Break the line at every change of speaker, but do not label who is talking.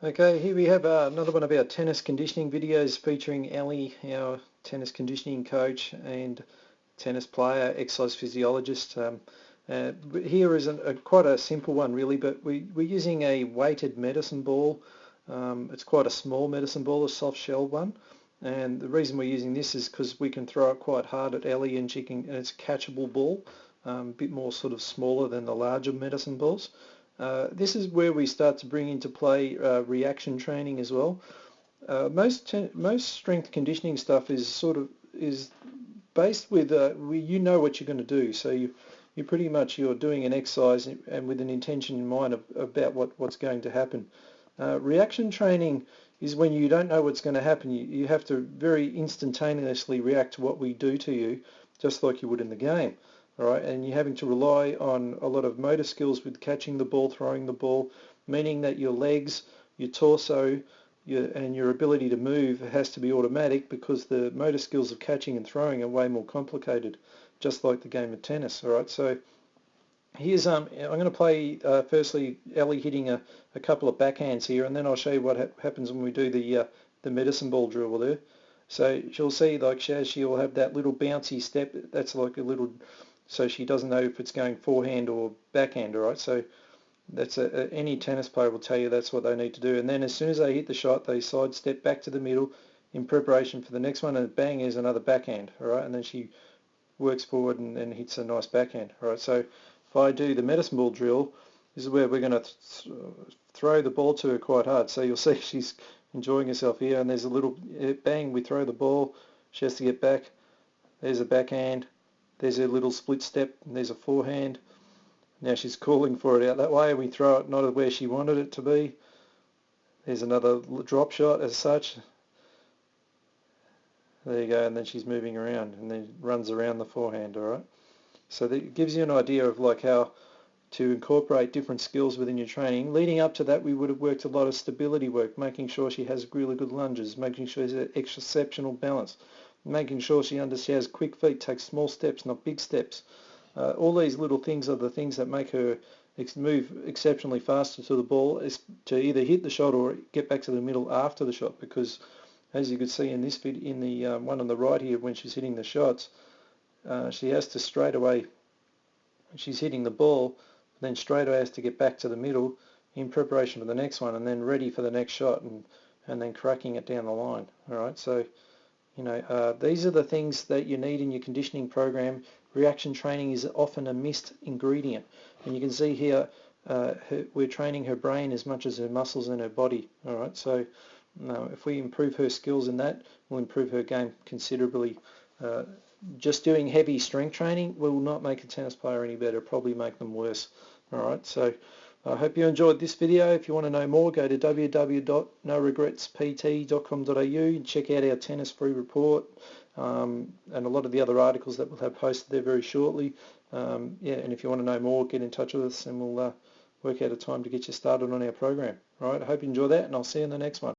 Okay, here we have another one of our tennis conditioning videos featuring Ali, our tennis conditioning coach and tennis player, exercise physiologist. Here is quite a simple one really, but we're using a weighted medicine ball. It's quite a small medicine ball, a soft shell one. And the reason we're using this is because we can throw it quite hard at Ellie and it's a catchable ball, a bit more sort of smaller than the larger medicine balls. This is where we start to bring into play reaction training as well. Most strength conditioning stuff is based with you know what you're going to do, so you pretty much you're doing an exercise and with an intention in mind about what's going to happen. Reaction training is when you don't know what's going to happen. You have to very instantaneously react to what we do to you, just like you would in the game. All right, and you're having to rely on a lot of motor skills with catching the ball, throwing the ball, meaning that your legs, your torso, and your ability to move has to be automatic because the motor skills of catching and throwing are way more complicated, just like the game of tennis. All right, so here's I'm going to play firstly Ellie hitting a couple of backhands here, and then I'll show you what happens when we do the medicine ball drill there. So she'll see like she'll have that little bouncy step. That's like a little, so she doesn't know if it's going forehand or backhand. All right, so that's any tennis player will tell you that's what they need to do. And then as soon as they hit the shot, they sidestep back to the middle in preparation for the next one, and bang, is another backhand. All right, and then she works forward and hits a nice backhand. All right, so if I do the medicine ball drill, this is where we're going to throw the ball to her quite hard. So you'll see she's enjoying herself here, and there's a little bang, we throw the ball, she has to get back, there's a backhand, there's a little split step, and there's a forehand. Now she's calling for it out that way, and we throw it not where she wanted it to be. There's another drop shot as such. There you go, and then she's moving around and then runs around the forehand, all right? So that gives you an idea of like how to incorporate different skills within your training. Leading up to that, we would have worked a lot of stability work, making sure she has really good lunges, making sure she has exceptional balance, making sure she understands quick feet, takes small steps, not big steps. All these little things are the things that make her move exceptionally faster to the ball, is to either hit the shot or get back to the middle after the shot, because as you could see in this video, in the one on the right here, when she's hitting the shots, she has to straight away, she's hitting the ball, then straight away has to get back to the middle in preparation for the next one, and then ready for the next shot, and then cracking it down the line. All right, so these are the things that you need in your conditioning program. Reaction training is often a missed ingredient, and you can see here we're training her brain as much as her muscles and her body. All right, so if we improve her skills in that, we'll improve her game considerably. Just doing heavy strength training will not make a tennis player any better, probably make them worse. All right, so I hope you enjoyed this video. If you want to know more, go to www.noregretspt.com.au and check out our tennis free report and a lot of the other articles that we'll have posted there very shortly. And if you want to know more, get in touch with us and we'll work out a time to get you started on our program. All right, I hope you enjoy that, and I'll see you in the next one.